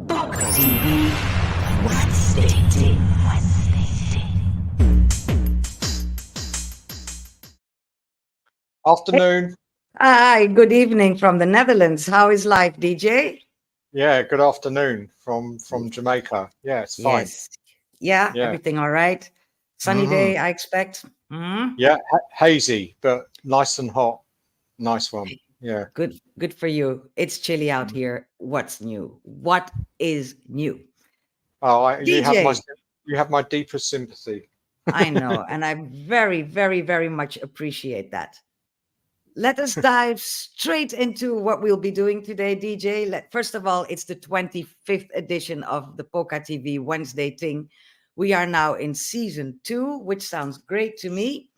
PocaTV, Wenzzzday. Afternoon. Hi, good evening from the Netherlands. How is life, DJ? Yeah, good afternoon from Jamaica. Yeah, it's fine. Yes. Yeah, Yeah. everything all right? Sunny day, I expect. Yeah, hazy, but nice and hot. Nice one. Yeah. Good for you. It's chilly out here. What's new? What is new? Oh, DJ. you have my deepest sympathy. I know, and I very, very, very much appreciate that. Let us dive straight into what we'll be doing today, DJ. First of all, it's the 25th edition of the PocaTV Wenzzzday Ting. We are now in season 2, which sounds great to me.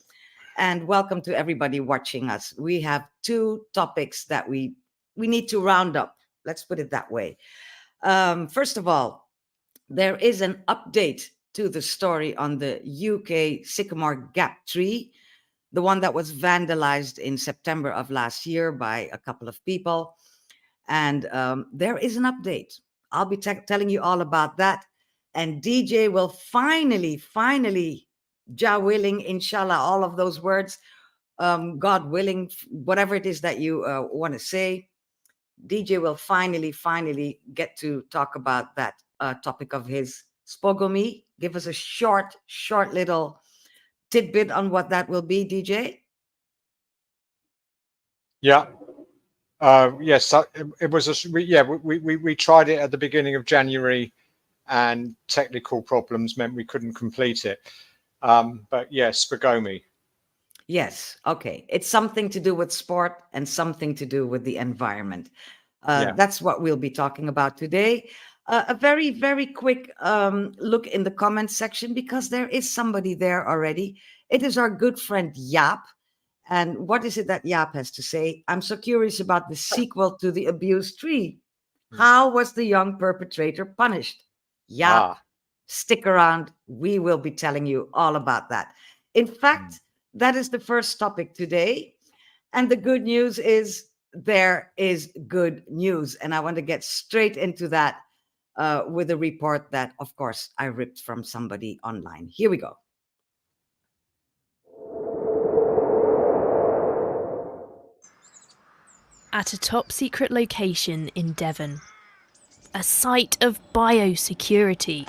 And welcome to everybody watching us. We have 2 topics that we need to round up. Let's put it that way. First of all, there is an update to the story on the UK Sycamore gap tree, the one that was vandalized in September of last year by a couple of people. And there is an update. I'll be telling you all about that. And DJ will finally, Jah willing, inshallah, all of those words, God willing, whatever it is that you want to say, DJ will finally get to talk about that topic of his, SpoGomi. Give us a short little tidbit on what that will be, DJ. Yeah. Yes, it was we tried it at the beginning of January, and technical problems meant we couldn't complete it. But yes, SpoGomi. Yes. Okay. It's something to do with sport and something to do with the environment. Yeah. That's what we'll be talking about today. A very, very quick look in the comments section, because there is somebody there already. It is our good friend Jaap. And what is it that Jaap has to say? I'm so curious about the sequel to the abused tree. How was the young perpetrator punished? Jaap, stick around. We will be telling you all about that. In fact, that is the first topic today. And the good news is there is good news. And I want to get straight into that with a report that, of course, I ripped from somebody online. Here we go. At a top secret location in Devon, a site of biosecurity,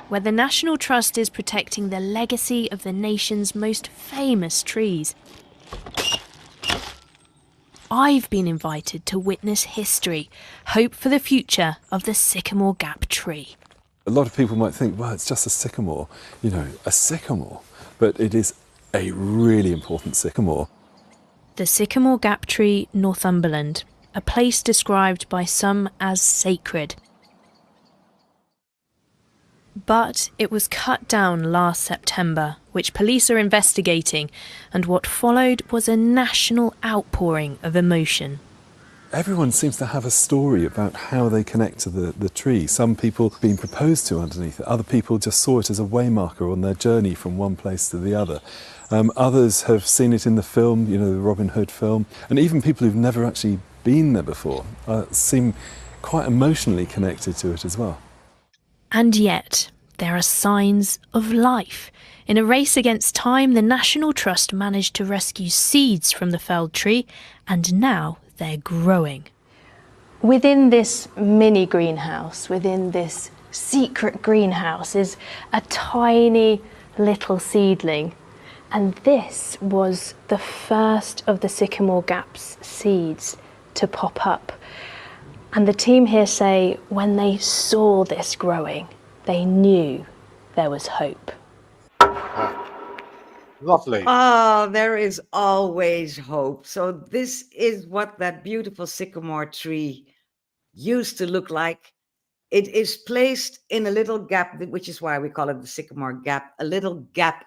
where the National Trust is protecting the legacy of the nation's most famous trees. I've been invited to witness history, hope for the future of the Sycamore gap tree. A lot of people might think, well, it's just a sycamore, a sycamore, but it is a really important sycamore. The Sycamore gap tree, Northumberland, a place described by some as sacred. But it was cut down last September, which police are investigating, and what followed was a national outpouring of emotion. Everyone seems to have a story about how they connect to the tree. Some people being proposed to underneath it, other people just saw it as a waymarker on their journey from one place to the other. Others have seen it in the film, the Robin Hood film, and even people who've never actually been there before seem quite emotionally connected to it as well. And yet, there are signs of life. In a race against time, the National Trust managed to rescue seeds from the felled tree, and now they're growing. Within this mini greenhouse, within this secret greenhouse, is a tiny little seedling. And this was the first of the Sycamore Gap's seeds to pop up. And the team here say when they saw this growing, they knew there was hope. Lovely. Oh, there is always hope. So this is what that beautiful sycamore tree used to look like. It is placed in a little gap, which is why we call it the Sycamore Gap, a little gap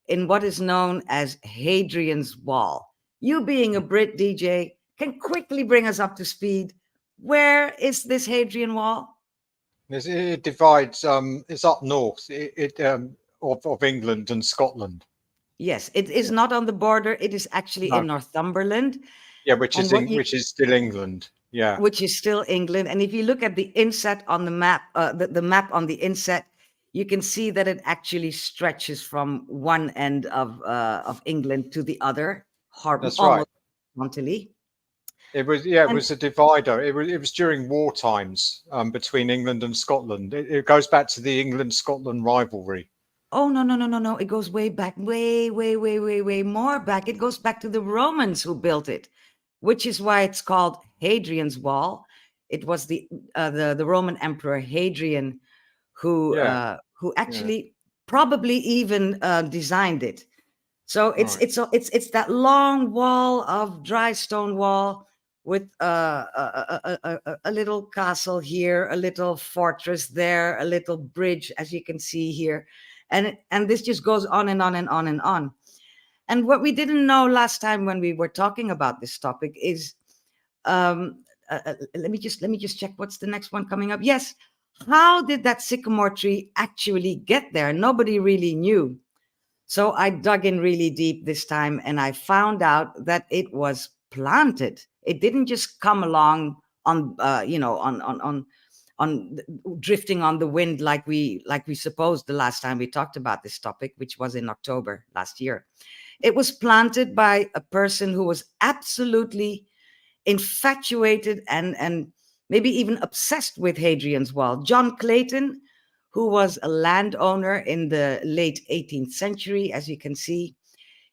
in what is known as Hadrian's Wall. You being a Brit, DJ, can quickly bring us up to speed. Where is this Hadrian Wall? It divides. It's up north. Of England and Scotland. Yes, it is not on the border. It is actually in Northumberland. Yeah, which is still England. Yeah. which is still England. And if you look at the inset on the map, the map on the inset, you can see that it actually stretches from one end of England to the other, That's right. almost horizontally. It was, yeah, it And was a divider. It was during war times between England and Scotland. It goes back to the England-Scotland rivalry. oh no! It goes way back, way more back. It goes back to the Romans who built it, which is why it's called Hadrian's Wall. It was the Roman Emperor Hadrian who Yeah, who yeah, actually probably even designed it. So right. it's that long wall of dry stone wall with a little castle here, a little fortress there, a little bridge, as you can see here, and this just goes on and on and on and on. And what we didn't know last time when we were talking about this topic is, let me just check what's the next one coming up. Yes, how did that sycamore tree actually get there? Nobody really knew. So I dug in really deep this time and I found out that it was planted. It didn't just come along on, drifting on the wind like we supposed the last time we talked about this topic, which was in October last year. It was planted by a person who was absolutely infatuated and maybe even obsessed with Hadrian's Wall. John Clayton, who was a landowner in the late 18th century, as you can see.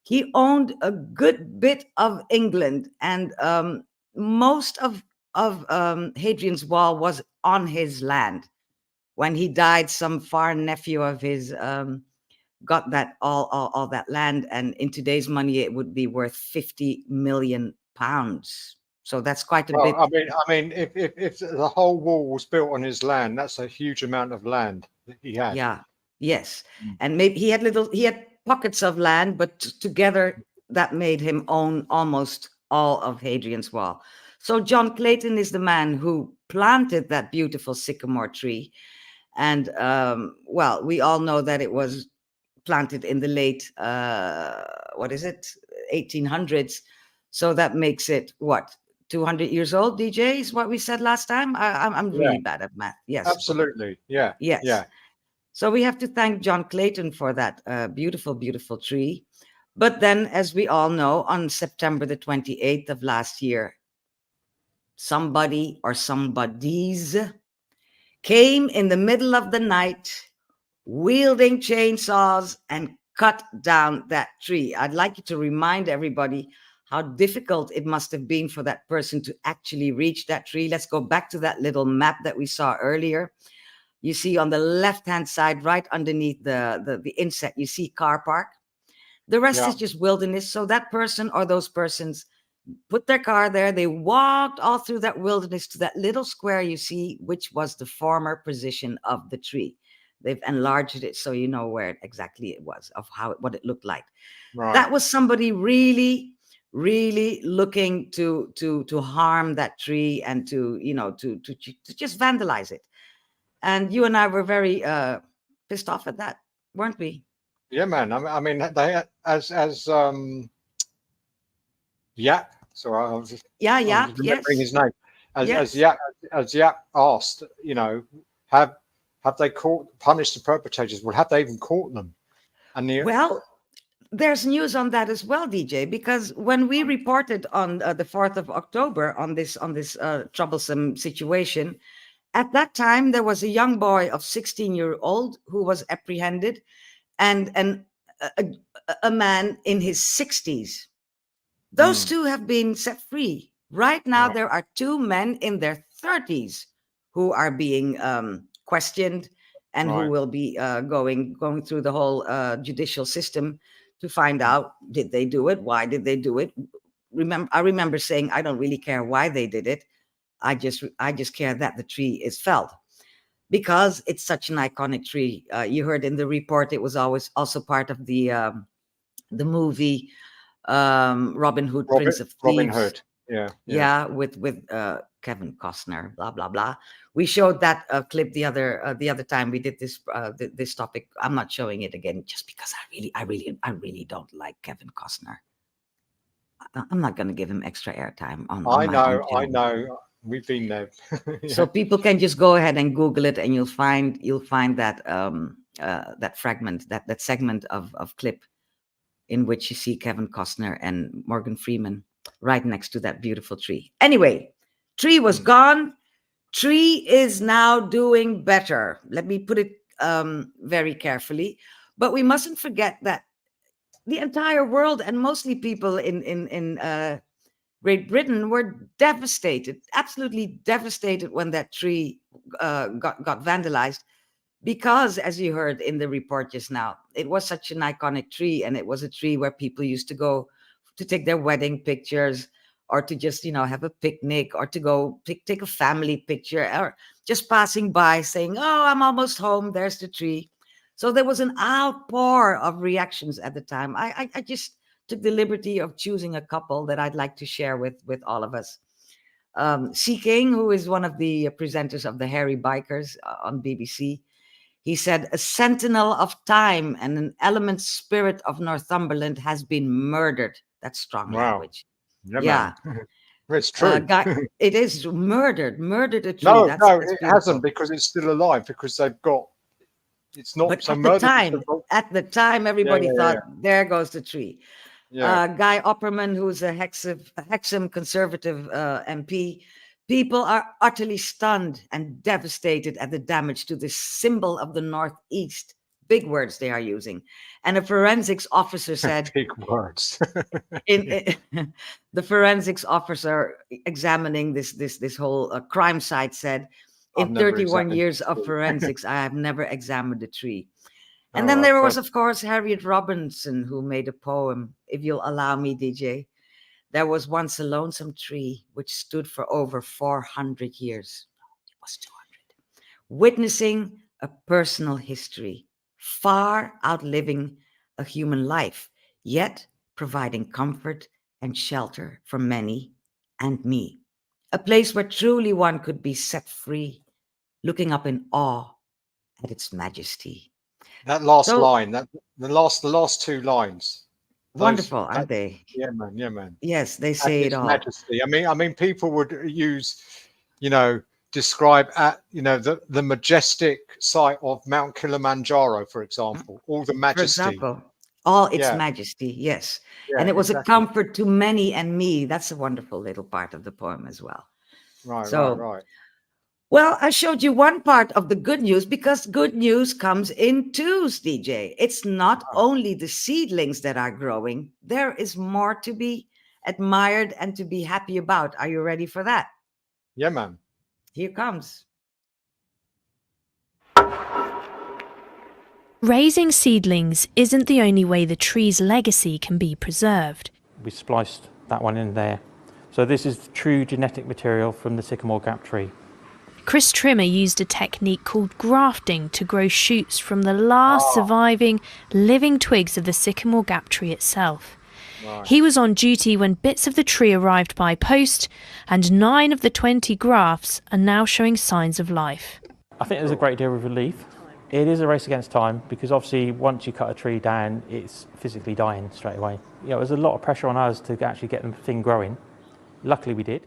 He owned a good bit of England, and most of Hadrian's Wall was on his land. When he died, some far nephew of his got that all that land, and in today's money, it would be worth 50 million pounds. So that's quite a Well, bit. I mean, if the whole wall was built on his land, that's a huge amount of land that he had. Yeah, yes. Mm. And maybe he had pockets of land, but together that made him own almost all of Hadrian's Wall. So John Clayton is the man who planted that beautiful sycamore tree. And well, we all know that it was planted in the late, what is it, 1800s. So that makes it what, 200 years old, DJ, is what we said last time. I'm Yeah, really bad at math. Yes. absolutely. Yeah, Yes. yeah. So we have to thank John Clayton for that beautiful, beautiful tree. But then, as we all know, on September the 28th of last year, somebody or somebodies came in the middle of the night, wielding chainsaws and cut down that tree. I'd like you to remind everybody how difficult it must have been for that person to actually reach that tree. Let's go back to that little map that we saw earlier. You see on the left-hand side, right underneath the inset, you see car park. The rest Yeah. is just wilderness. So that person or those persons put their car there. They walked all through that wilderness to that little square you see, which was the former position of the tree. They've enlarged it so you know where exactly it was, of what it looked like. Right. That was somebody really, really looking to harm that tree and to just vandalize it. And you and I were very pissed off at that, weren't we? Yeah, man. I mean, they Yap. So I was just Yeah, remembering yes, his name. yes. As Yap asked, you know, have they punished the perpetrators? Well, have they even caught them? And Well, there's news on that as well, DJ, because when we reported on the 4th of October on this troublesome situation, at that time there was a young boy of 16-year-old who was apprehended, and a man in his 60s. Those two have been set free. Right now, Right. there are two men in their 30s who are being questioned and who Right. will be going through the whole judicial system to find out, did they do it? Why did they do it? I remember saying, I don't really care why they did it. I just care that the tree is felled, because it's such an iconic tree. You heard in the report, it was always also part of the movie Robin Hood, Prince of Thieves. Robin Hood. Yeah. Yeah, with Kevin Costner, blah blah blah. We showed that clip the other time we did this topic. I'm not showing it again just because I really don't like Kevin Costner. I'm not going to give him extra airtime on I my know. own channel. we've been there. So people can just go ahead and Google it, and you'll find that that fragment, that segment of clip in which you see Kevin Costner and Morgan Freeman right next to that beautiful tree. Anyway, tree was gone. Tree is now doing better. Let me put it very carefully. But we mustn't forget that the entire world, and mostly people in Great Britain, were devastated, absolutely devastated when that tree got vandalized. Because, as you heard in the report just now, it was such an iconic tree, and it was a tree where people used to go to take their wedding pictures, or to just, have a picnic, or to go take a family picture, or just passing by saying, "Oh, I'm almost home. There's the tree." So there was an outpour of reactions at the time. I just took the liberty of choosing a couple that I'd like to share with all of us. King, who is one of the presenters of the Harry Bikers on BBC, he said, "A sentinel of time and an element spirit of Northumberland has been murdered." That's strong language. Yeah. It's true. It is murdered a tree. No, That's it beautiful. hasn't, because it's still alive, because they've got, it's not But so at the time, everybody thought, there goes the tree. Yeah. Guy Opperman, who's a Hexham Conservative MP, people are utterly stunned and devastated at the damage to this symbol of the Northeast. Big words they are using. And a forensics officer said, big words. The forensics officer examining this whole crime site said, "In 31 years of forensics, I have never examined a tree." And then there was, of course, Harriet Robinson, who made a poem, if you'll allow me, DJ. "There was once a lonesome tree which stood for over 400 years. It was 200. Witnessing a personal history, far outliving a human life, yet providing comfort and shelter for many and me. A place where truly one could be set free, looking up in awe at its majesty." That last line, the last two lines. Wonderful, aren't they? Yeah, man. Yeah, man. Yes, they say it all. Majesty. I mean, people would use, describe the majestic site of Mount Kilimanjaro, for example, all the majesty. For example, all its majesty, yes. And it was a comfort to many and me. That's a wonderful little part of the poem as well. Right. Well, I showed you one part of the good news, because good news comes in twos, DJ. It's not only the seedlings that are growing. There is more to be admired and to be happy about. Are you ready for that? Yeah, man. Here comes. Raising seedlings isn't the only way the tree's legacy can be preserved. We spliced that one in there. So this is the true genetic material from the Sycamore gap tree. Chris Trimmer used a technique called grafting to grow shoots from the last surviving living twigs of the Sycamore gap tree itself. Right. He was on duty when bits of the tree arrived by post, and 9 of the 20 grafts are now showing signs of life. I think there's a great deal of relief. It is a race against time, because obviously once you cut a tree down, it's physically dying straight away. There's a lot of pressure on us to actually get the thing growing. Luckily we did.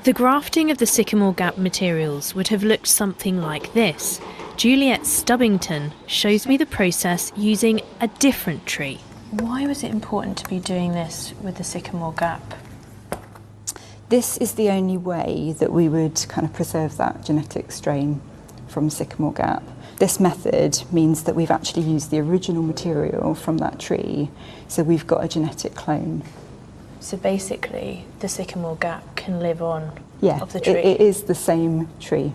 The grafting of the Sycamore gap materials would have looked something like this. Juliet Stubbington shows me the process using a different tree. Why was it important to be doing this with the Sycamore gap? This is the only way that we would kind of preserve that genetic strain from Sycamore gap. This method means that we've actually used the original material from that tree, so we've got a genetic clone. So basically, the Sycamore gap can live on of the tree? It is the same tree.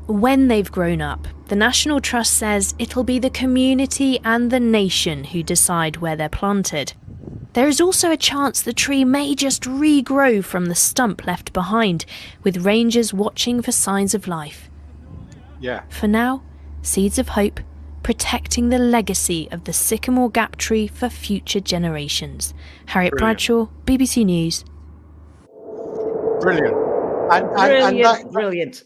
When they've grown up, the National Trust says it'll be the community and the nation who decide where they're planted. There is also a chance the tree may just regrow from the stump left behind, with rangers watching for signs of life. Yeah. For now, seeds of hope, protecting the legacy of the Sycamore gap tree for future generations. Harriet Bradshaw, BBC News. Brilliant. Brilliant.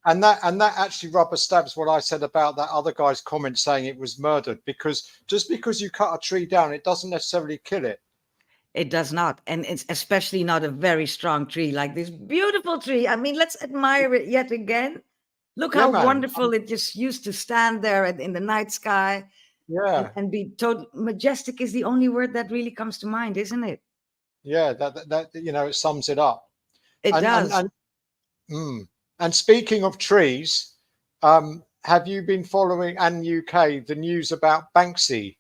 And that actually rubber stabs what I said about that other guy's comment saying it was murdered, because just because you cut a tree down, it doesn't necessarily kill it. It does not. And it's especially not a very strong tree like this beautiful tree. I mean, let's admire it yet again. Look Yeah, how man. wonderful it just used to stand there in the night sky Yeah, and be total majestic is the only word that really comes to mind, isn't it? yeah. That it sums it up. It And does. and speaking of trees, have you been following and UK the news about Banksy?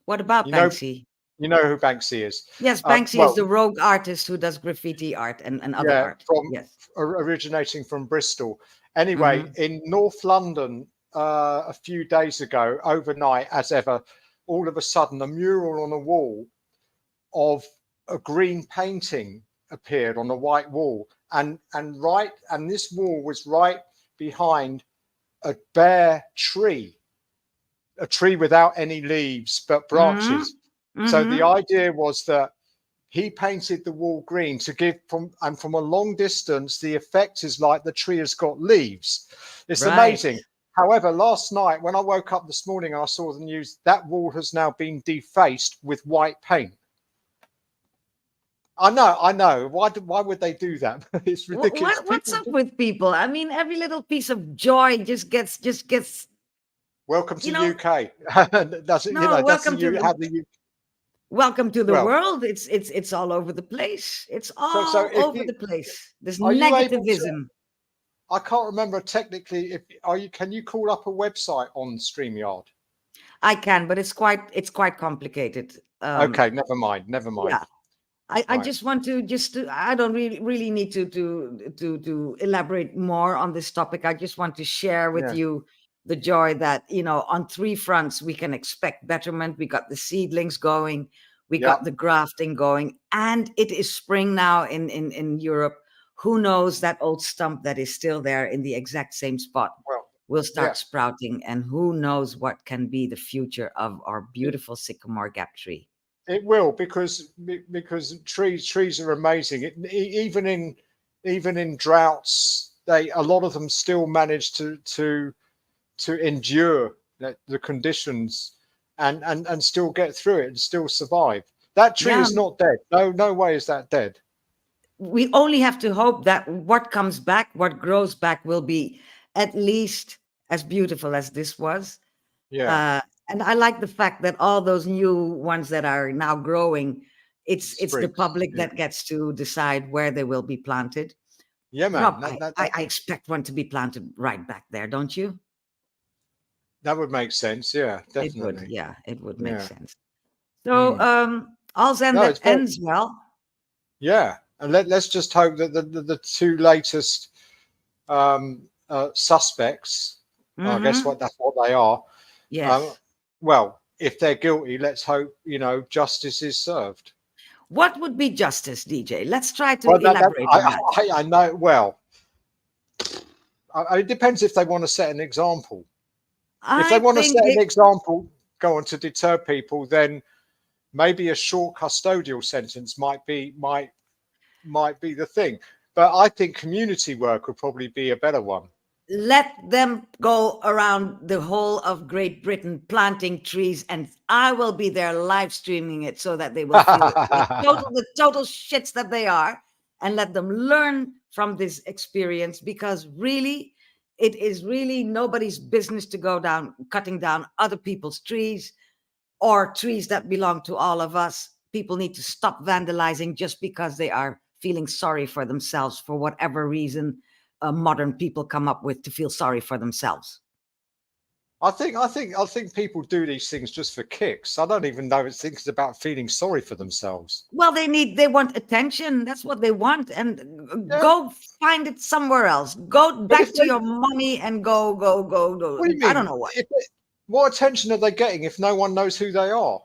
What about You know, Banksy? you know who Banksy is. Yes, Banksy is Well, the rogue artist who does graffiti art and other yeah, art. from Yes. originating from Bristol. Anyway, Mhm. in North London, a few days ago, overnight, as ever, all of a sudden, a mural on a wall of a green painting appeared on a white wall, and this wall was right behind a bare tree, a tree without any leaves but Mhm. branches. So the Mhm. idea was that he painted the wall green to give from a long distance the effect is like the tree has got leaves. It's Right. amazing. However, last night when I woke up this morning and I saw the news, that wall has now been defaced with white paint. I know. Why would they do that? It's ridiculous. What's People up with people? I mean, every little piece of joy just gets, welcome you to know, UK. That's no, that's the you how the you welcome to the well. world. It's all over the place. It's So all if over you the place. There's are you able to negativism. I can't remember technically if are you can you call up a website on StreamYard? I can, but it's quite complicated. Okay, never mind. Never mind. Yeah. I Right. just want to I don't really need to elaborate more on this topic. I just want to share with Yeah. you the joy that on three fronts we can expect betterment. We got the seedlings going, we Yeah. got the grafting going, and it is spring now in Europe. Who knows, that old stump that is still there in the exact same spot Well, will yeah. start sprouting, and who knows what can be the future of our It, beautiful sycamore gap tree. it will because trees are amazing. Even in droughts, a lot of them still manage to endure the conditions and still get through it and still survive. That tree Yeah, is not dead. No way is that dead. we only have to hope that what comes back, what grows back, will be at least as beautiful as this was. Yeah. Uh, and I like the fact that all those new ones that are now growing, it's the Sprigs. public Yeah. that gets to decide where they will be planted. Yeah, man. Rob, I expect one to be planted right back there, don't you? That would make sense. Yeah, It would, definitely. yeah, it would make Yeah. sense. So, Mm. all's end No, that it's very, ends well. yeah. And let's just hope that the two latest suspects, I guess Hmm. that's what they are. Um, Yes. well, if they're guilty, let's hope justice is served. What would be justice, DJ? Let's try to Well, elaborate on that. I know. Well, it depends if they want to set an example. If they I want to think set an example, go on to deter people, then maybe a short custodial sentence might be the thing. But I think community work would probably be a better one. let them go around the whole of Great Britain planting trees, and I will be there live streaming it so that they will feel it like the total shits that they are, and let them learn from this experience, because really, it is really nobody's business to go down cutting down other people's trees or trees that belong to all of us. People need to stop vandalizing just because they are feeling sorry for themselves for whatever reason modern people come up with to feel sorry for themselves. I think people do these things just for kicks. I don't even know it's about feeling sorry for themselves. Well, they want attention. That's what they want. And Yeah. go find it somewhere else. Go But back to your mommy and go. What do you mean? I don't know what. What attention are they getting if no one knows who they are?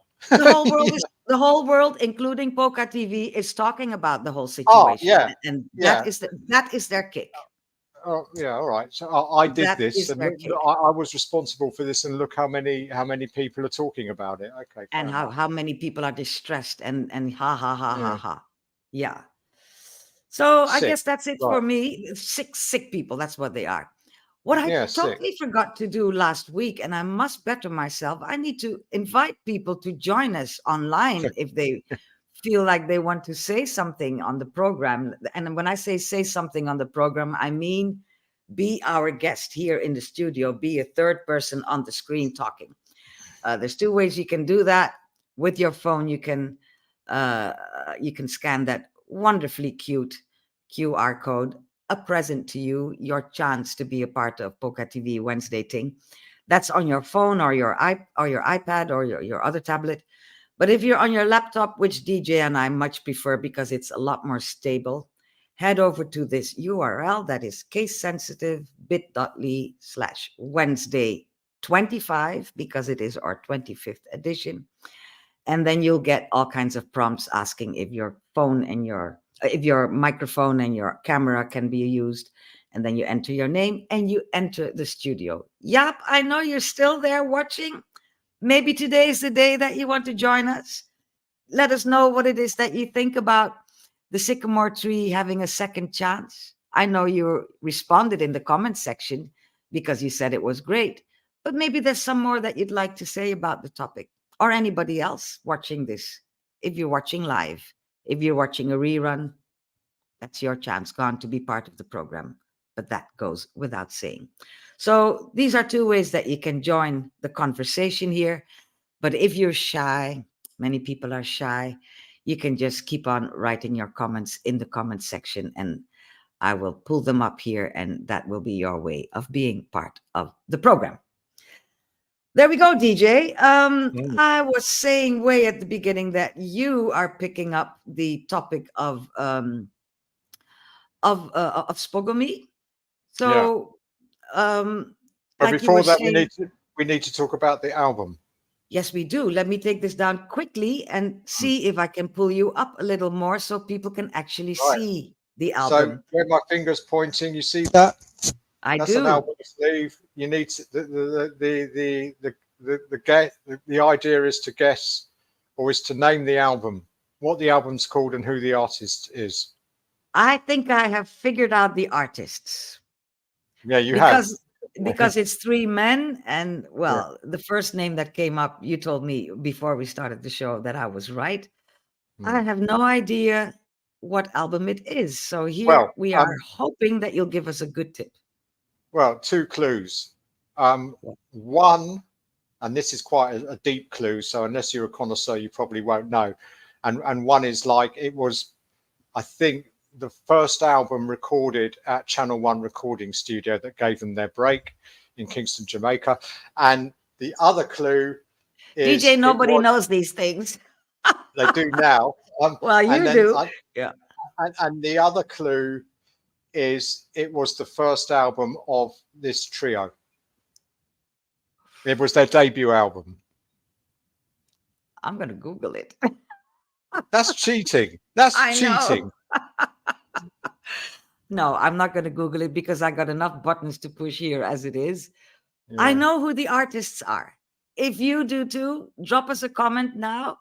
The whole world, including PocaTV, is talking about the whole Oh, situation. yeah. And Yeah. that is their kick. Oh, yeah, all right. So I did That this, is and their kick. I was responsible for this, and look how many people are talking about it. Okay, And fair enough. how many people are distressed and ha ha ha ha Yeah. ha. Yeah. So I Sick. guess that's it Right. for me. Sick people. That's what they are. What I Yeah, sick. totally forgot to do last week, and I must better myself, I need to invite people to join us online if they feel like they want to say something on the program, and when I say something on the program, I mean be our guest here in the studio, be a third person on the screen talking. There's two ways you can do that. With your phone, you can scan that wonderfully cute QR code, a present to you, your chance to be a part of PocaTV Wenzzzday Ting. That's on your phone or your iPad or your other tablet. But if you're on your laptop, which DJ and I much prefer because it's a lot more stable, head over to this URL that is case sensitive bit.ly/Wenzzzday25 because it is our 25th edition. And then you'll get all kinds of prompts asking if your microphone and your camera can be used. And then you enter your name and you enter the studio. Yep, I know you're still there watching. Maybe today is the day that you want to join us. Let us know what it is that you think about the sycamore tree having a second chance. I know you responded in the comment section because you said it was great, but maybe there's some more that you'd like to say about the topic, or anybody else watching this. If you're watching live, if you're watching a rerun, that's your chance. Go on to be part of the program, but that goes without saying. So these are two ways that you can join the conversation here. But if you're shy, many people are shy, you can just keep on writing your comments in the comment section and I will pull them up here and that will be your way of being part of the program. There we go, DJ. I was saying way at the beginning that you are picking up the topic of SpoGomi. So, but like before that, saying, we need to talk about the album. Yes, we do. Let me take this down quickly and see if I can pull you up a little more so people can actually see the album. So where my finger's pointing, you see that? That's an album sleeve. You need to, the idea is to guess or is to name the album, what the album's called and who the artist is. I think I have figured out the artists. Yeah, you have. Because it's three men, and well, the first name that came up, you told me before we started the show that I was right. I have no idea what album it is. So here we are hoping that you'll give us a good tip. Well, two clues. One, and this is quite a deep clue, so unless you're a connoisseur, you probably won't know. And one is like, it was, I think, the first album recorded at Channel 1 recording studio that gave them their break in Kingston, Jamaica. And the other clue is... DJ, nobody knows these things. They do now. Well, you do. Yeah. And the other clue is it was the first album of this trio. It was their debut album. I'm going to Google it. That's cheating. That's cheating. No, I'm not going to Google it because I got enough buttons to push here as it is. Yeah. I know who the artists are. If you do too, drop us a comment now.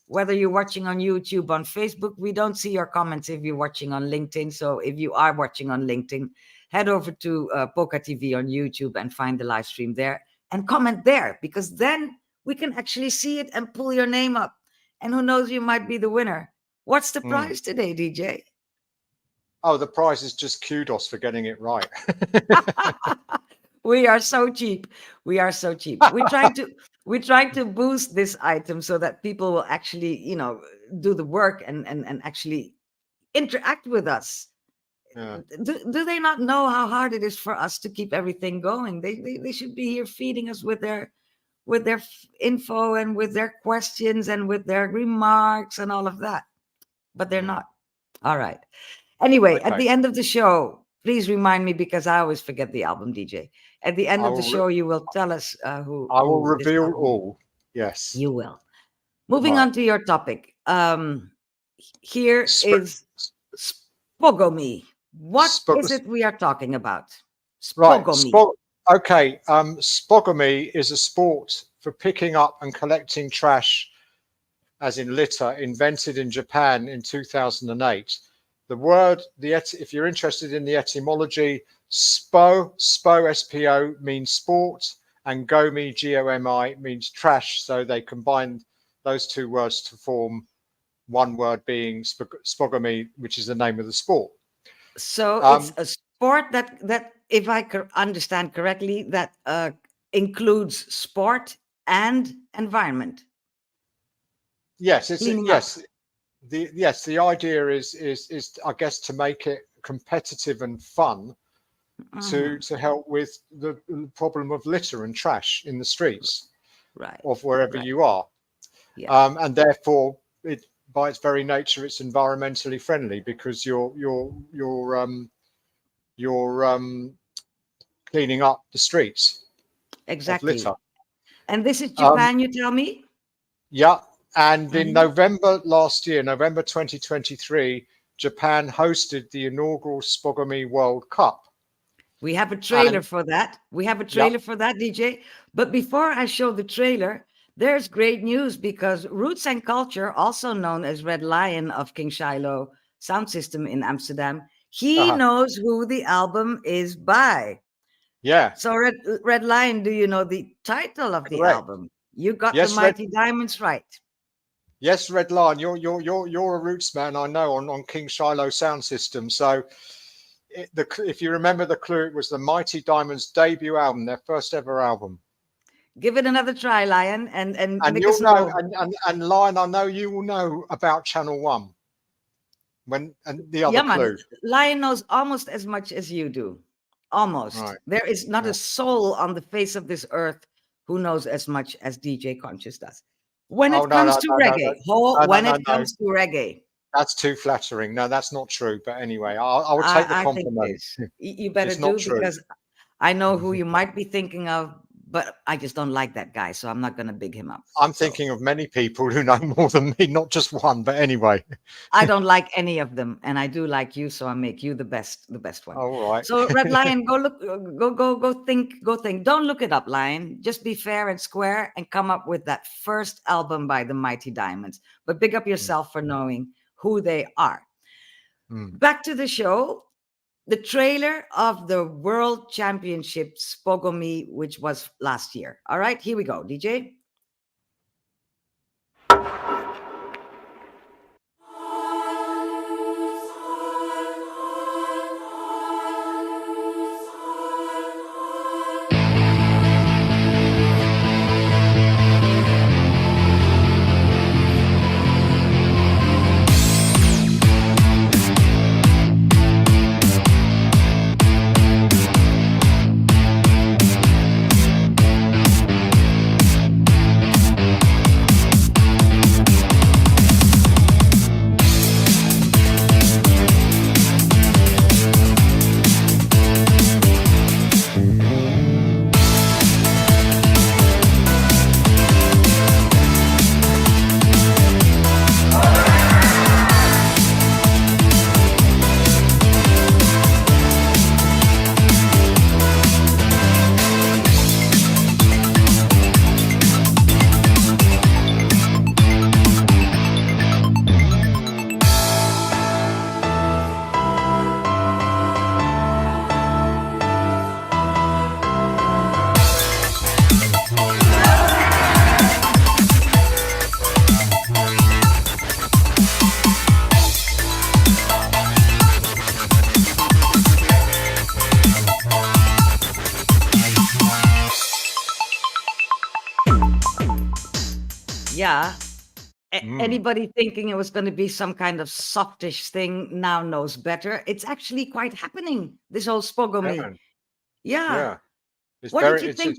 Whether you're watching on YouTube, on Facebook, we don't see your comments if you're watching on LinkedIn. So if you are watching on LinkedIn, head over to PocaTV on YouTube and find the live stream there and comment there, because then we can actually see it and pull your name up. And who knows, you might be the winner. What's the prize today, DJ? Oh, the prize is just kudos for getting it right. We are so cheap. We are so cheap. We're trying to boost this item so that people will actually, do the work and actually interact with us. Yeah. Do they not know how hard it is for us to keep everything going? They should be here feeding us with their info and with their questions and with their remarks and all of that. But they're not. All right. Anyway, at the end of the show, please remind me because I always forget the album, DJ. At the end of the show, you will tell us who. I will reveal all. Yes. You will. Moving on to your topic. Here is SpoGomi. What is it we are talking about? SpoGomi. Okay. SpoGomi is a sport for picking up and collecting trash, as in litter, invented in Japan in 2008. The word, if you're interested in the etymology, SPO, S-P-O, means sport, and Gomi, G-O-M-I, means trash. So they combined those two words to form one word being SpoGomi, which is the name of the sport. So it's a sport that, if I understand correctly, that includes sport and environment. Yes, Cleaning yes. up. The idea is I guess to make it competitive and fun to help with the problem of litter and trash in the streets Right. of wherever Right. you are. Yeah. And therefore it, by its very nature, it's environmentally friendly because you're cleaning up the streets of Exactly. litter. And this is Japan, you tell me? Yeah. And in Mhm. November last year, November 2023, Japan hosted the inaugural SpoGomi World Cup. We have a trailer And for that. We have a yeah, trailer for that, DJ. But before I show the trailer, there's great news because Roots and Culture, also known as Red Lion of King Shiloh Sound System in Amsterdam, he knows who the album is by. yeah, So Red Lion, do you know the title of the correct. album? You got the Yes, Red. Mighty Diamonds right. Yes, Red Lion. You're a Roots man, I know, on King Shiloh Sound System. So, if you remember the clue, it was the Mighty Diamonds debut album, their first ever album. Give it another try, Lion, and And make you'll us know, know. and Lion, I know you will know about Channel One and the other Yeah, man. clue. Lion knows almost as much as you do. Almost. Right. There is not Yeah. a soul on the face of this earth who knows as much as DJ Conscious does. When Oh it no, comes no, to no, reggae, when it no. comes to reggae, That's too flattering. No, that's not true. But anyway, I will take the I think it compliment. is. You better It's not do, true. because I know who you might be thinking of, but I just don't like that guy, so I'm not going to big him up. I'm So, thinking of many people who know more than me, not just one. But anyway, I don't like any of them, and I do like you, so I make you the best one. all right. So Red Lion, go look, go think. Don't look it up, Lion. Just be fair and square and come up with that first album by the Mighty Diamonds. But big up yourself for knowing who they are. Back to the show. The trailer of the World Championship SpoGomi, which was last year. All right, here we go, DJ. Yeah. Anybody thinking it was going to be some kind of softish thing now knows better. It's actually quite happening, this whole SpoGomi. Yeah. It's What very. did you think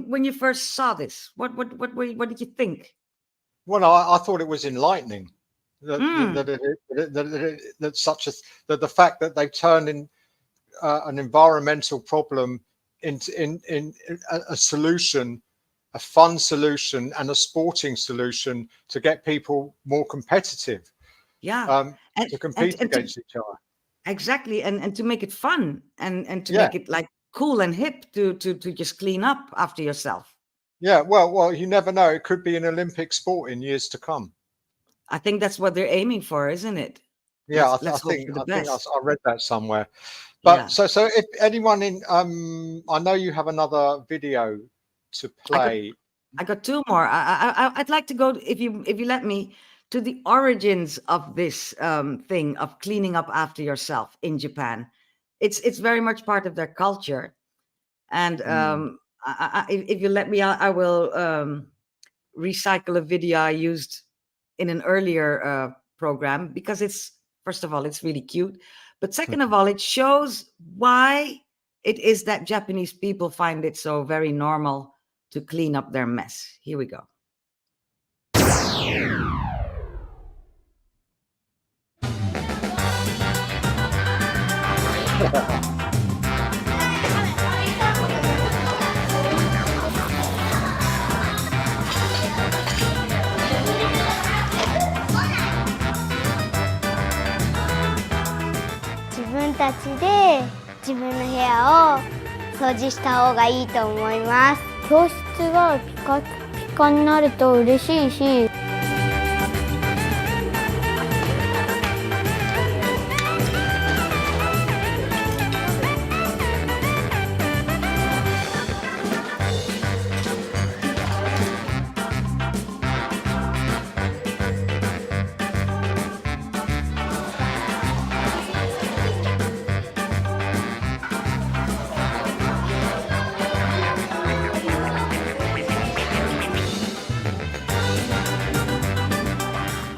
when you first saw this? What did you think? Well, I thought it was enlightening that the fact that they turned in an environmental problem into a solution, a fun solution, and a sporting solution to get people more competitive. Yeah. To compete against each other. Exactly, and to make it fun and to Yeah. make it like cool and hip to just clean up after yourself. Yeah, well, you never know. It could be an Olympic sport in years to come. I think that's what they're aiming for, isn't it? Yeah, Let's hope for the best. I read that somewhere. But Yeah. so if anyone in I know you have another video to play. I got two more. I'd like to go, if you let me, to the origins of this thing of cleaning up after yourself in Japan. It's very much part of their culture. And if you let me, I will recycle a video I used in an earlier program, because it's, first of all, it's really cute, but second of all, it shows why it is that Japanese people find it so very normal to clean up their mess. Here we go. 自分たちで自分の部屋を掃除した方がいいと思います。教室がピカピカになると嬉しいし、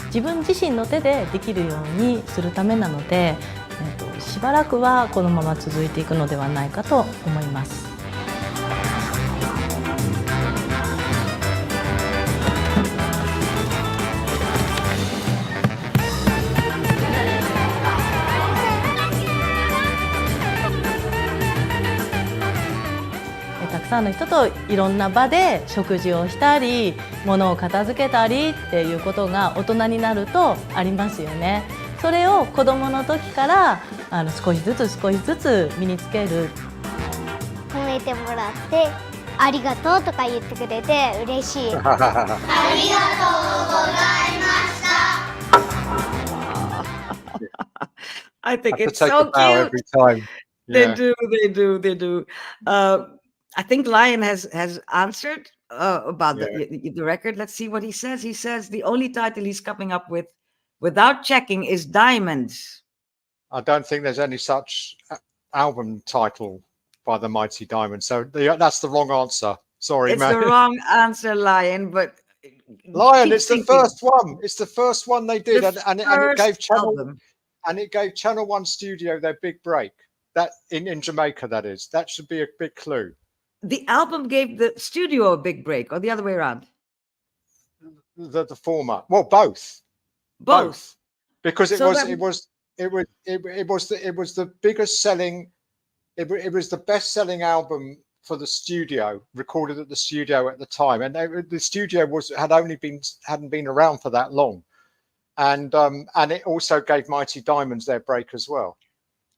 自分自身の手でできるようにするためなので、しばらくはこのまま続いていくのではないかと思います。たくさんの人といろんな場で食事をしたり、物を片付けたりっていうことが大人になるとありますよね。それを子どもの時から少しずつ身につける。褒めてもらってありがとうとか言ってくれて嬉しい。ありがとうございました。 I think have it's to take so a bow cute. every time. They Yeah. do. I think Lion has answered about the record. Let's see what he says. He says the only title he's coming up with without checking is Diamonds. I don't think there's any such album title by the Mighty Diamonds. So that's the wrong answer. Sorry, It's man. the wrong answer, Lion, but Lion, keep it's the thinking. first one. It's the first one they did, The and it first gave album. Channel 1 Studio their big break. That in Jamaica, that is. That should be a big clue. The album gave the studio a big break, or the other way around? The former. Well, both. Because it So was that- it was the biggest selling. It was the best selling album for the studio, recorded at the studio at the time, and the studio hadn't been around for that long, and it also gave Mighty Diamonds their break as well.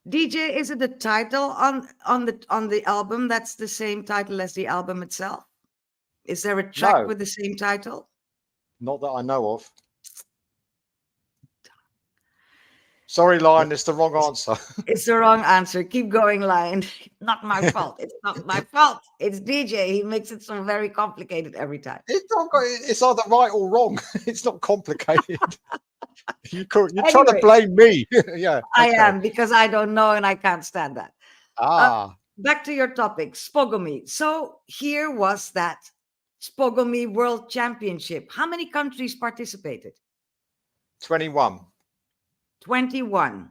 DJ, is it the title on the album that's the same title as the album itself? Is there a track No. with the same title? Not that I know of. Sorry, Lion, it's the wrong answer. It's the wrong answer. Keep going, Lion. Not my fault. It's not my fault. It's DJ. He makes it so very complicated every time. It's either right or wrong. It's not complicated. You're trying to Anyway. blame me. Yeah, I okay. am, because I don't know and I can't stand that. Back to your topic, SpoGomi. So here was that SpoGomi World Championship. How many countries participated? 21. 21.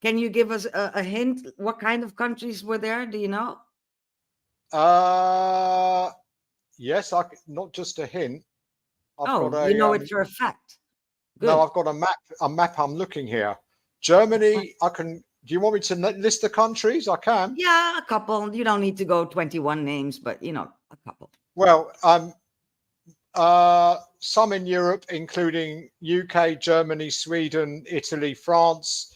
Can you give us a hint? What kind of countries were there? Do you know? Yes, not just a hint. You know it for a fact. Good. No, I've got a map I'm looking here. Germany, do you want me to list the countries? I can. Yeah, a couple. You don't need to go 21 names, but a couple. Well, some in Europe, including UK, Germany, Sweden, Italy, France,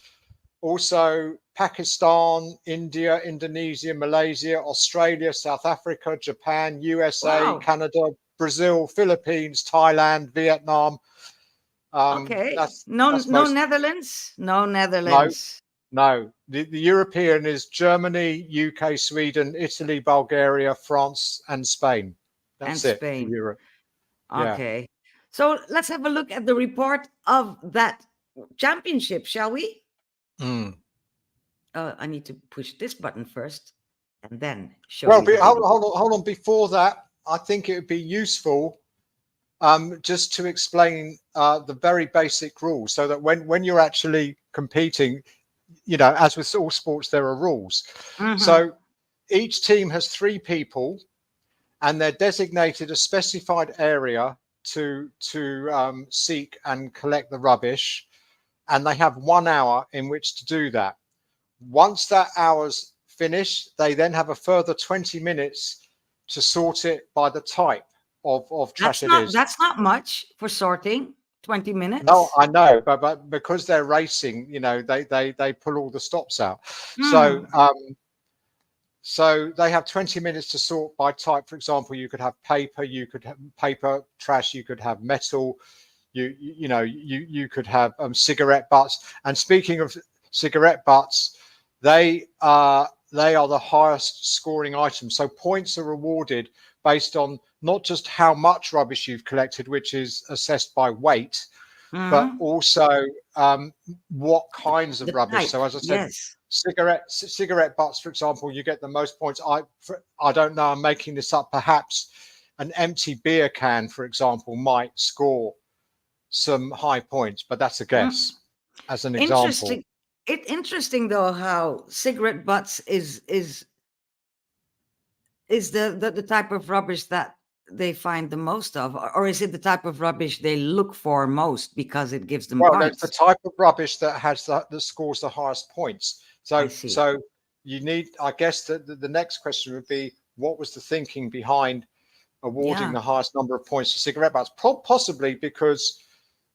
also Pakistan, India, Indonesia, Malaysia, Australia, South Africa, Japan, USA, Wow. Canada, Brazil, Philippines, Thailand, Vietnam. Okay. That's No most- Netherlands? No Netherlands. No, the European is Germany, UK, Sweden, Italy, Bulgaria, France, and Spain. That's And it. Spain. Europe. Yeah. Okay. So let's have a look at the report of that championship, shall we? Mm. I need to push this button first and then show Well, you the hold, video. hold on. Before that, I think it would be useful just to explain the very basic rules, so that when you're actually competing, you know, as with all sports, there are rules. So each team has 3 people, and they're designated a specified area to seek and collect the rubbish, and they have 1 hour in which to do that. Once that hour's finished, they then have a further 20 minutes to sort it by the type of trash it is. That's not much for sorting. 20 minutes. No, I know, but because they're racing, you know, they pull all the stops out. So they have 20 minutes to sort by type. For example, you could have paper, you could have paper trash, you could have metal, you could have cigarette butts. And speaking of cigarette butts, they are the highest scoring items. So points are awarded based on not just how much rubbish you've collected, which is assessed by weight, but also what kinds of rubbish. Type. So as I said, yes. cigarette butts, for example, you get the most points. I don't know, I'm making this up. Perhaps an empty beer can, for example, might score some high points, but that's a guess as an example. Interesting though how cigarette butts is the type of rubbish that they find the most of, or is it the type of rubbish they look for most because it gives them Well, points? that's the type of rubbish that that scores the highest points. So you need, I guess the next question would be, what was the thinking behind awarding the highest number of points to cigarette butts? Possibly because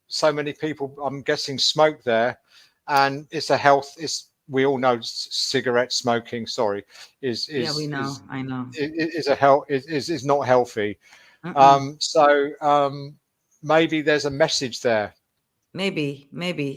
so many people, I'm guessing, smoke there, and it's a health. We all know cigarette smoking. Sorry, we know. I know. Is not healthy. Maybe there's a message there. Maybe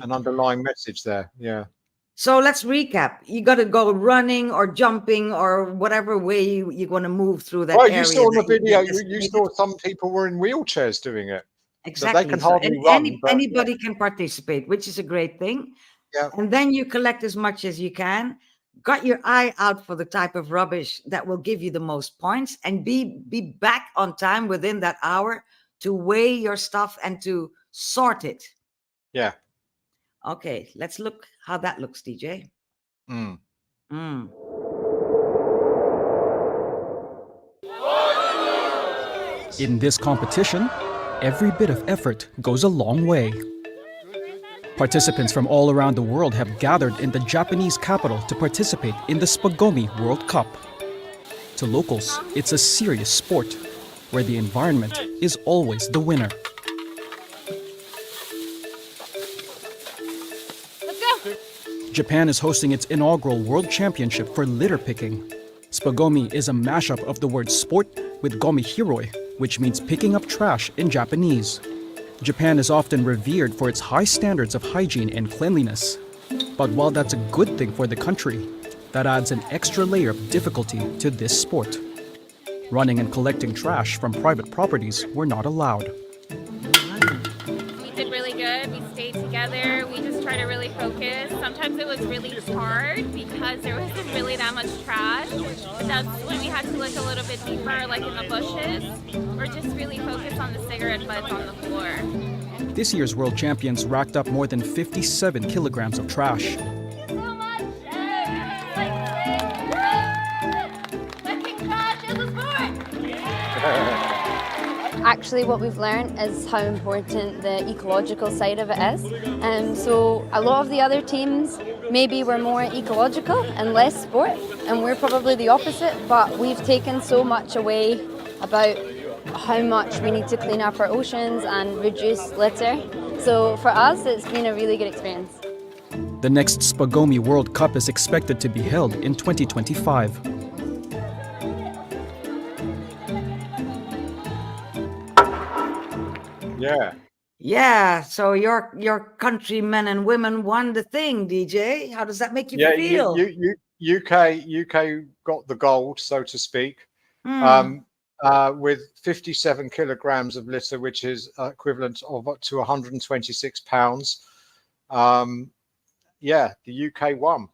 an underlying message there. Yeah. So let's recap. You got to go running or jumping or whatever way you're going to move through that area. You saw in the video, you saw some people were in wheelchairs doing it. Exactly. So they can hardly run. Anybody can participate, which is a great thing. Yeah. And then you collect as much as you can. Got your eye out for the type of rubbish that will give you the most points, and be back on time within that hour to weigh your stuff and to sort it. Yeah. Okay, let's look how that looks, DJ. In this competition, every bit of effort goes a long way. Participants from all around the world have gathered in the Japanese capital to participate in the SpoGomi World Cup. To locals, it's a serious sport, where the environment is always the winner. Japan is hosting its inaugural World Championship for litter picking. SpoGomi is a mashup of the word sport with gomi hiroi, which means picking up trash in Japanese. Japan is often revered for its high standards of hygiene and cleanliness. But while that's a good thing for the country, that adds an extra layer of difficulty to this sport. Running and collecting trash from private properties were not allowed. We did really good. We stayed together. We just tried to really focus. Sometimes it was really hard because there wasn't really that much trash. That's when we had to look a little bit deeper, like in the bushes, or just really focus on the cigarette butts on the floor. This year's world champions racked up more than 57 kilograms of trash. Actually, what we've learned is how important the ecological side of it is. So a lot of the other teams maybe were more ecological and less sport, and we're probably the opposite, but we've taken so much away about how much we need to clean up our oceans and reduce litter. So for us, it's been a really good experience. The next SpoGomi World Cup is expected to be held in 2025. Yeah. Yeah. So your countrymen and women won the thing, DJ. How does that make you feel? UK got the gold, so to speak. with 57 kilograms of litter, which is equivalent of up to 126 pounds. Yeah, the UK won.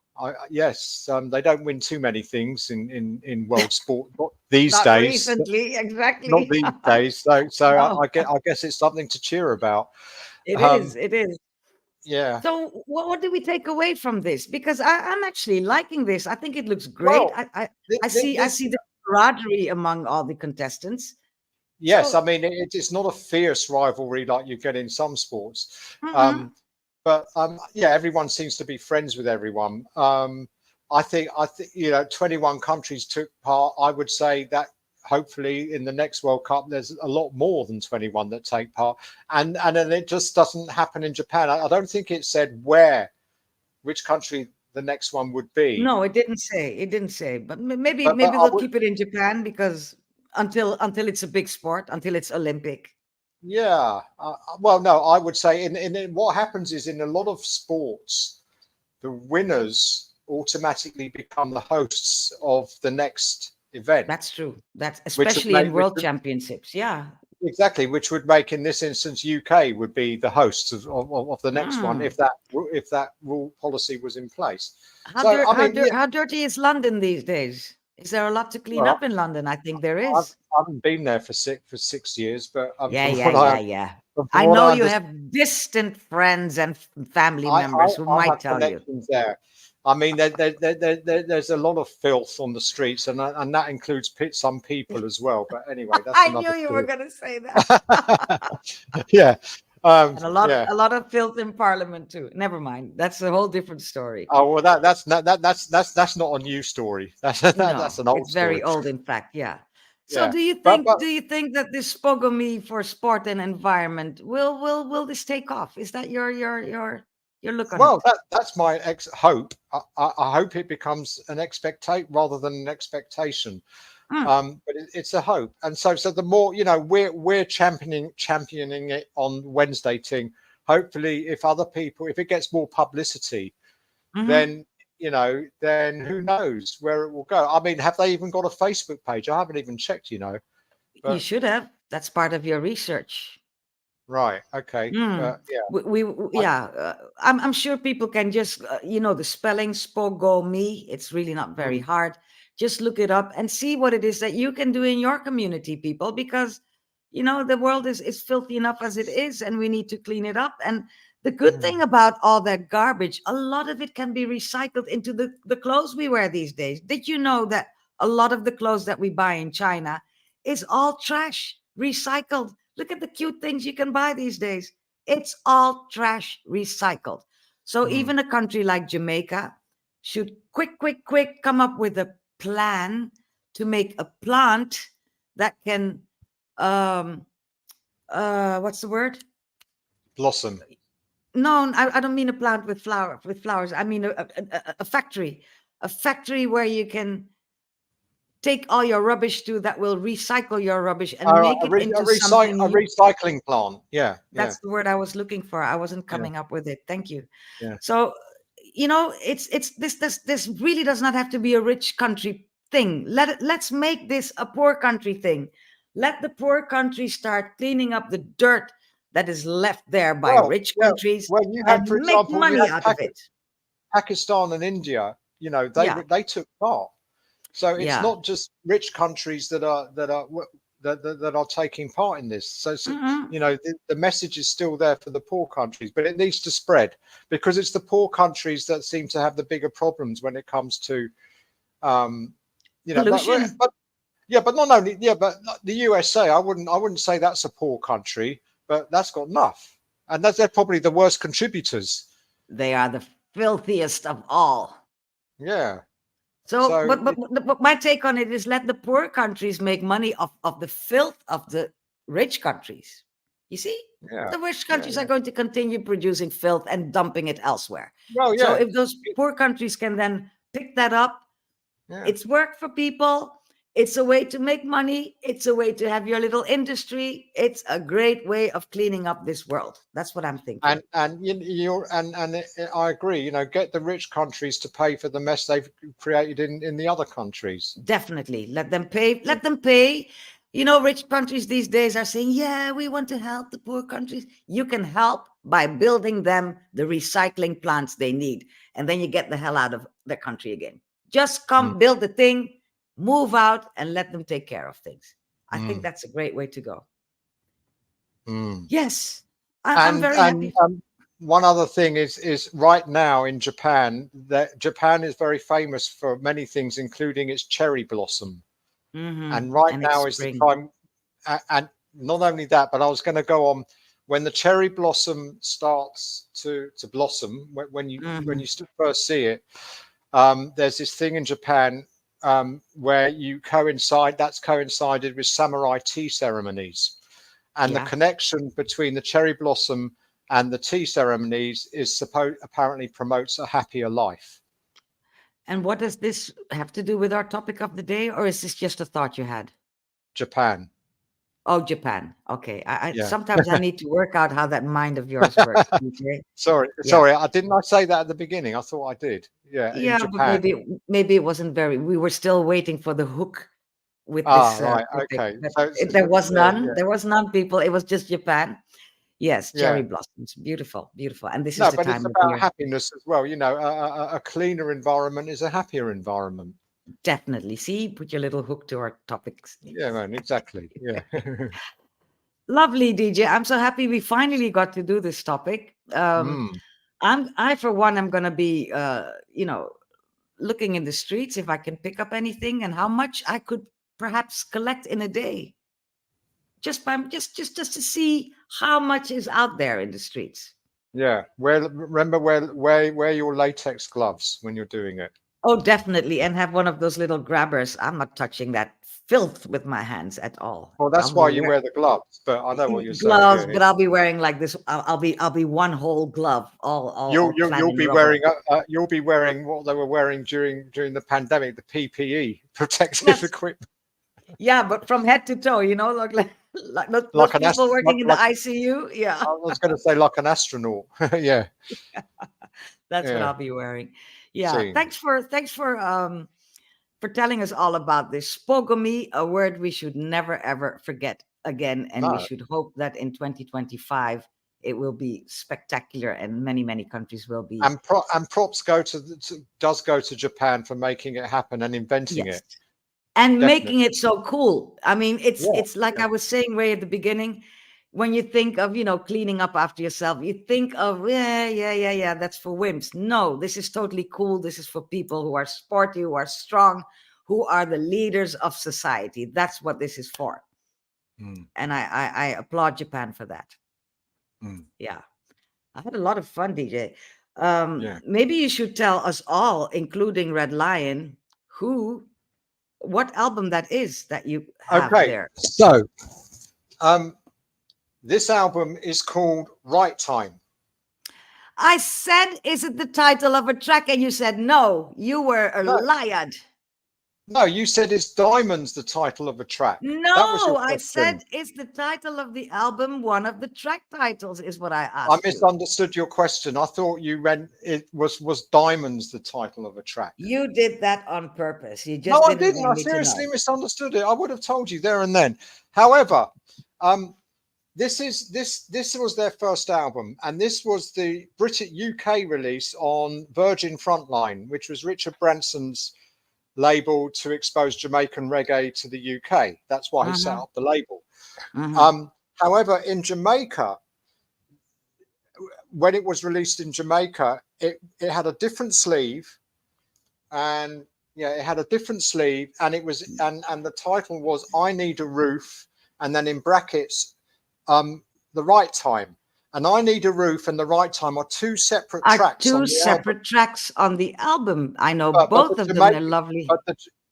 Yes, they don't win too many things in world sport, not these Not days. recently, exactly. Not these days. So No. I guess it's something to cheer about. It is. It is. Yeah. So what do we take away from this? Because I'm actually liking this. I think it looks great. Well, I see the camaraderie among all the contestants. Yes, So- I mean it's not a fierce rivalry like you get in some sports. But yeah, everyone seems to be friends with everyone. I think 21 countries took part. I would say that hopefully in the next World Cup there's a lot more than 21 that take part, and then it just doesn't happen in Japan. I don't think it said which country the next one would be. No, it didn't say. It didn't say. But maybe But they'll keep it in Japan because until it's a big sport, until it's Olympic. Yeah. Well, no, I would say in what happens is in a lot of sports, the winners automatically become the hosts of the next event. That's true. That's especially in world championships. Yeah. Exactly, which would make in this instance UK would be the hosts of the next one if that rule policy was in place. How dirty is London these days? Is there a lot to clean up in London? I think there is. I haven't been there for 6 years, but yeah. I know you have distant friends and family members who might tell you. There. I mean, there's a lot of filth on the streets, and that includes some people as well. But anyway, that's I another knew you story. were going to say that. Yeah. And a lot of filth in Parliament too. Never mind. That's a whole different story. Oh well, that's not a new story. That's an old. It's very story. old, in fact. Yeah. So Yeah. do you think that this SpoGomi for sport and environment will this take off? Is that your look on it? Well, that's my hope. I hope it becomes an expectation rather than an expectation. But it's a hope, and so the more we're championing it on Wenzzzday, Ting. Hopefully, if it gets more publicity, then who knows where it will go. I mean, have they even got a Facebook page? I haven't even checked. You should have. That's part of your research. Right. Okay. Yeah. I'm sure people can just the spelling SpoGomi. It's really not very hard. Just look it up and see what it is that you can do in your community, people, because the world is filthy enough as it is, and we need to clean it up. And the good thing about all that garbage, a lot of it can be recycled into the clothes we wear these days. Did you know that a lot of the clothes that we buy in China is all trash, recycled? Look at the cute things you can buy these days. It's all trash recycled. So even a country like Jamaica should quick come up with a plan to make a plant that can what's the word? Blossom. No, I don't mean a plant with flowers. I mean a factory where you can take all your rubbish to that will recycle your rubbish and make it into something. A recycling plant. Yeah. That's the word I was looking for. I wasn't coming up with it. Thank you. Yeah. So, it's this really does not have to be a rich country thing. Let's make this a poor country thing. Let the poor country start cleaning up the dirt that is left there by rich countries and make money out of it. Pakistan and India, they took part. So it's not just rich countries that are taking part in this. So the message is still there for the poor countries, but it needs to spread because it's the poor countries that seem to have the bigger problems when it comes to pollution. But not only but the USA. I wouldn't say that's a poor country, but that's got enough, and they're probably the worst contributors. They are the filthiest of all. Yeah. So but my take on it is let the poor countries make money of the filth of the rich countries. You see? Yeah. The rich countries are going to continue producing filth and dumping it elsewhere. Well, yeah. So if those poor countries can then pick that up, it's work for people. It's a way to make money. It's a way to have your little industry. It's a great way of cleaning up this world. That's what I'm thinking. And I agree. Get the rich countries to pay for the mess they've created in the other countries. Definitely, let them pay. Let them pay. You know, rich countries these days are saying, yeah, we want to help the poor countries. You can help by building them the recycling plants they need. And then you get the hell out of the country again. Just come build the thing, move out, and let them take care of things. I think that's a great way to go. Yes, I'm very happy. One other thing is right now in Japan, that Japan is very famous for many things, including its cherry blossom. And right now is the time, and not only that, but I was going to go on, when the cherry blossom starts to blossom, when you first see it, there's this thing in Japan where that's coincided with samurai tea ceremonies, and the connection between the cherry blossom and the tea ceremonies is apparently promotes a happier life. And what does this have to do with our topic of the day, or is this just a thought you had? Japan. Oh, Japan. Okay. Sometimes I need to work out how that mind of yours works. Okay? Sorry. I didn't say that at the beginning. I thought I did. Yeah. Yeah, in Japan. but maybe it wasn't very. We were still waiting for the hook with this. Right. Okay. There was none. Yeah. There was none, people. It was just Japan. Yes, cherry blossoms, beautiful, beautiful. And this is the time it's about happiness as well. You know, a cleaner environment is a happier environment. Definitely. See, put your little hook to our topics. Yeah, man, exactly. Yeah. Lovely, DJ. I'm so happy we finally got to do this topic. I for one, am going to be, looking in the streets if I can pick up anything and how much I could perhaps collect in a day. Just to see how much is out there in the streets. Yeah. Remember wear your latex gloves when you're doing it. Oh, definitely. And have one of those little grabbers. I'm not touching that filth with my hands at all. Well, that's why you wear the gloves, but I know what you're saying. Gloves, but I'll be wearing like this. I'll be one whole glove. You'll be wearing what they were wearing during the pandemic, the PPE, protective equipment. Yeah, but from head to toe, like people working in the ICU. Yeah, I was going to say like an astronaut. Yeah. That's what I'll be wearing. Yeah. Thanks for telling us all about this. SpoGomi, a word we should never ever forget again, and we should hope that in 2025 it will be spectacular, and many countries will be. And props does go to Japan for making it happen and inventing it. And making it so cool. I mean, it's like I was saying way at the beginning, when you think of, cleaning up after yourself, you think of, that's for wimps. No, this is totally cool. This is for people who are sporty, who are strong, who are the leaders of society. That's what this is for. And I applaud Japan for that. Yeah. I had a lot of fun, DJ. Maybe you should tell us all, including Red Lion, what album that is that you have there. So, this album is called Right Time. I said, is it the title of a track? And you said, no, you were a liar. No, you said it's Diamonds, the title of a track. No, I said, is the title of the album one of the track titles is what I asked. I misunderstood your question. I thought you meant it was Diamonds the title of a track. You did that on purpose. You just I didn't. I seriously misunderstood it. I would have told you there and then. However, this was their first album, and this was the British UK release on Virgin Frontline, which was Richard Branson's label to expose Jamaican reggae to the UK. That's why he set up the label. However, in Jamaica, when it was released in Jamaica, it had a different sleeve, and it had a different sleeve, and it was and the title was I Need a Roof, and then in brackets The Right Time. And I Need a Roof and The Right Time are two separate tracks. Two separate tracks on the album. I know both of them are lovely.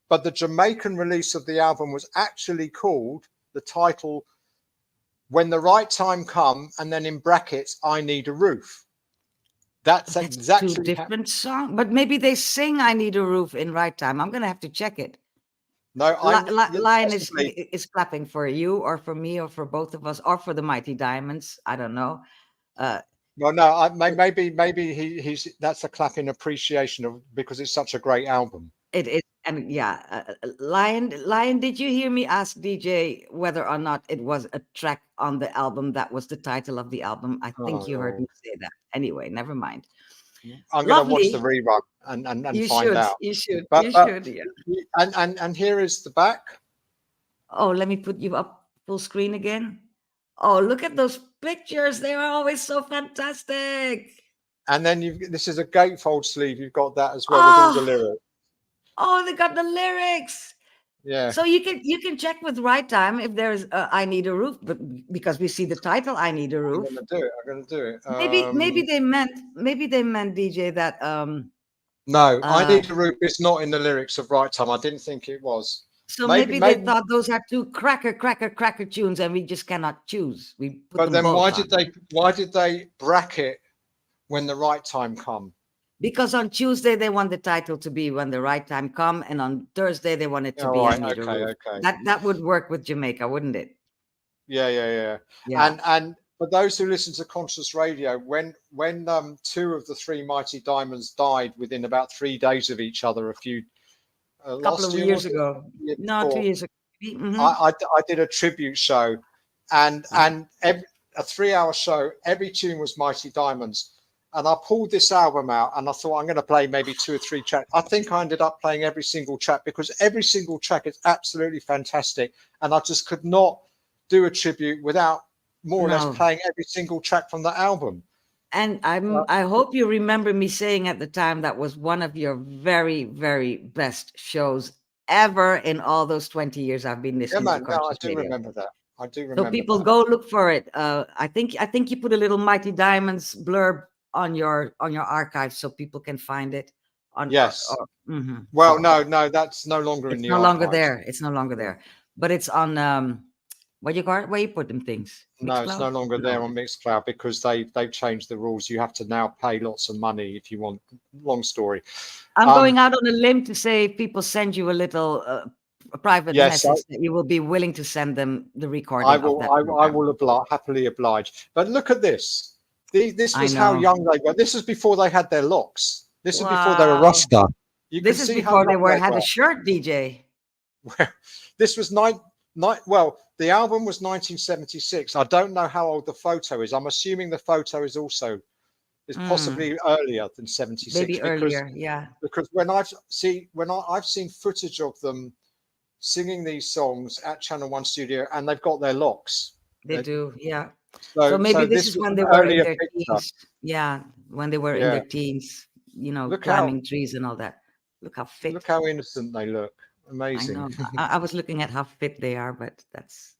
But the Jamaican release of the album was actually called the title When the Right Time Come, and then in brackets I Need a Roof. That's exactly two different songs. But maybe they sing I Need a Roof in Right Time. I'm gonna have to check it. No, Lion is clapping for you or for me or for both of us or for the Mighty Diamonds. I don't know. Maybe he's that's a clap in appreciation of because it's such a great album. It is, And yeah, Lion, did you hear me ask DJ whether or not it was a track on the album that was the title of the album? I think you heard me say that. Anyway, never mind. I'm going to watch the Lovely. rerun and You find should. out. You should. But, You but should. Yeah. and here is the back. Oh, let me put you up full screen again. Oh, look at those pictures. They are always so fantastic. And then this is a gatefold sleeve. You've got that as well with all the lyrics. Oh, they got the lyrics. Yeah. So you can check with Right Time if there's I Need a Roof, but because we see the title I Need a Roof. I'm gonna do it. Maybe they meant DJ that no, I Need a Roof is not in the lyrics of Right Time. I didn't think it was. So maybe they thought those are two cracker tunes and we just cannot choose. We put But them then both why did they bracket when the right time come? Because on Tuesday they want the title to be When the Right Time Come, and on Thursday they want it to be I Need a Roof. That would work with Jamaica, wouldn't it? Yeah. And for those who listen to Conscious Radio, when 2 of the 3 Mighty Diamonds died within about 3 days of each other, a couple of years ago. No, 2 years ago. Mm-hmm. I did a tribute show, and a 3-hour show. Every tune was Mighty Diamonds, and I pulled this album out, and I thought I'm going to play maybe 2 or 3 tracks. I think I ended up playing every single track because every single track is absolutely fantastic, and I just could not do a tribute without more or less playing every single track from the album. And I hope you remember me saying at the time that was one of your very, very best shows ever in all those 20 years I've been listening to Conscious Radio. Remember that. I do remember. So people go look for it. I think you put a little Mighty Diamonds blurb on your archive so people can find it. Yes. Mm-hmm. Well, no, that's no longer in the archives. No longer there. It's no longer there. But it's on what you call it? Where you put them things? No, it's no longer there on Mixcloud because they've changed the rules. You have to now pay lots of money if you want. Long story. I'm going out on a limb to say if people send you a little a private message that you will be willing to send them the recording. I will happily oblige. But look at this. This was how young they were. This is before they had their locks. This is before they were Rasta. This is before they had a shirt, DJ. Well, this was the album was 1976. I don't know how old the photo is. I'm assuming the photo is possibly earlier than 76. Maybe earlier, yeah. Because when I've seen footage of them singing these songs at Channel 1 studio, and they've got their locks. They do, yeah. So maybe this is when they were in their teens. Yeah, when they were in their teens, climbing trees and all that. Look how fit. Look how innocent they look. Amazing. I know. I was looking at how fit they are, but that's.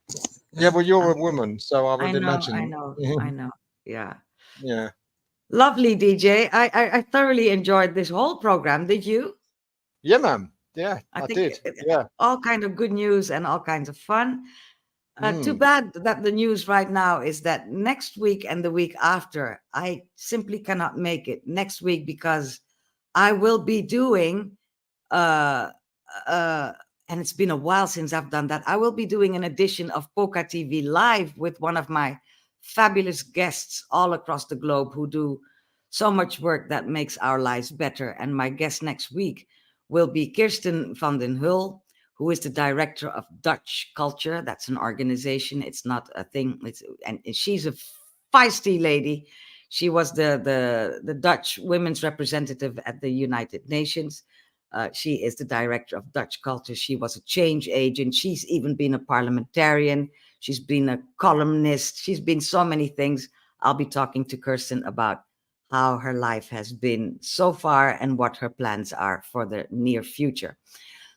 Yeah, well, you're a woman, so I would imagine. I know. Yeah. Yeah. Lovely, DJ. I thoroughly enjoyed this whole program. Did you? Yeah, ma'am. Yeah, I did. Yeah. All kind of good news and all kinds of fun. Too bad that the news right now is that next week and the week after, I simply cannot make it next week because I will be doing, and it's been a while since I've done that. I will be doing an edition of PocaTV Live with one of my fabulous guests all across the globe who do so much work that makes our lives better. And my guest next week will be Kirsten van den Hul, who is the director of Dutch Culture. That's an organization. It's not a thing. And she's a feisty lady. She was the Dutch women's representative at the United Nations. She is the director of Dutch Culture. She was a change agent. She's even been a parliamentarian. She's been a columnist. She's been so many things. I'll be talking to Kirsten about how her life has been so far and what her plans are for the near future.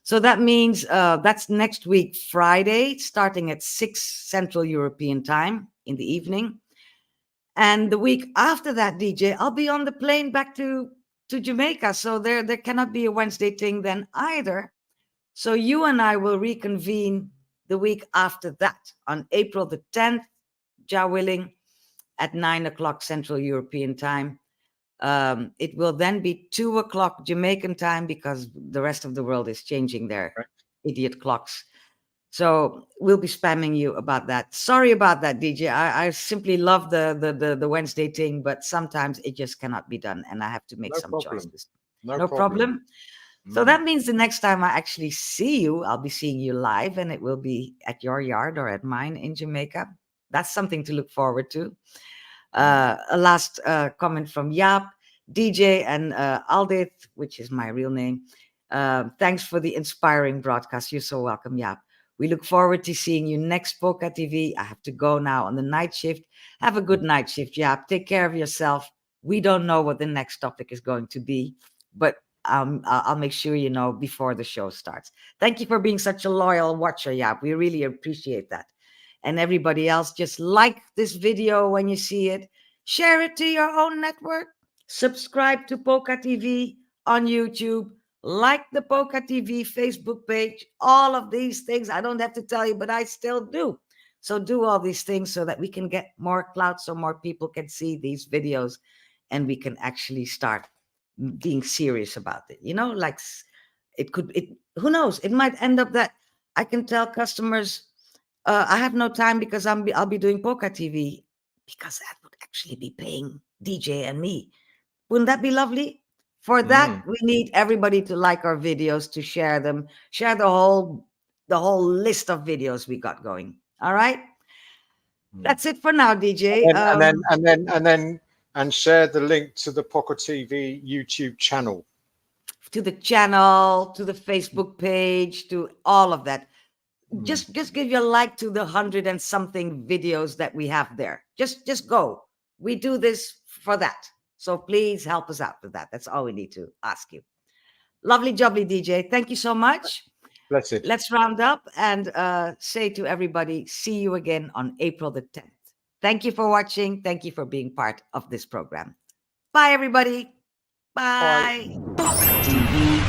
So that means that's next week, Friday, starting at 6 Central European time in the evening. And the week after that, DJ, I'll be on the plane back to Jamaica. So there cannot be a Wenzzzday thing then either. So you and I will reconvene the week after that on April the 10th, Jah willing, at 9 o'clock Central European time. It will then be 2 o'clock Jamaican time because the rest of the world is changing their idiot clocks. So we'll be spamming you about that. Sorry about that, DJ. I simply love the Wenzzzday thing, but sometimes it just cannot be done, and I have to make some choices. No problem. So that means the next time I actually see you, I'll be seeing you live, and it will be at your yard or at mine in Jamaica. That's something to look forward to. A last comment from Jaap, DJ, and Aldith, which is my real name. Thanks for the inspiring broadcast. You're so welcome, Jaap. We look forward to seeing you next PocaTV. I have to go now on the night shift. Have a good night shift, Jaap. Take care of yourself. We don't know what the next topic is going to be, but I'll make sure you know before the show starts. Thank you for being such a loyal watcher, Jaap. We really appreciate that. And everybody else, just like this video when you see it, share it to your own network, subscribe to PocaTV on YouTube, like the PocaTV Facebook page, all of these things. I don't have to tell you, but I still do. So do all these things so that we can get more clout, so more people can see these videos and we can actually start being serious about it. You know, like who knows? It might end up that I can tell customers, I have no time because I'll be doing PocaTV, because that would actually be paying DJ and me. Wouldn't that be lovely? For that, we need everybody to like our videos, to share them, share the whole list of videos we got going. All right, that's it for now, DJ. And share the link to the PocaTV YouTube channel, to the channel, to the Facebook page, to all of that. Just give your like to the 100 and something videos that we have there. Just go. We do this for that. So please help us out with that. That's all we need to ask you. Lovely jubbly, DJ. Thank you so much. Blessed. Let's round up and say to everybody, see you again on April the 10th. Thank you for watching. Thank you for being part of this program. Bye, everybody. Bye. Bye.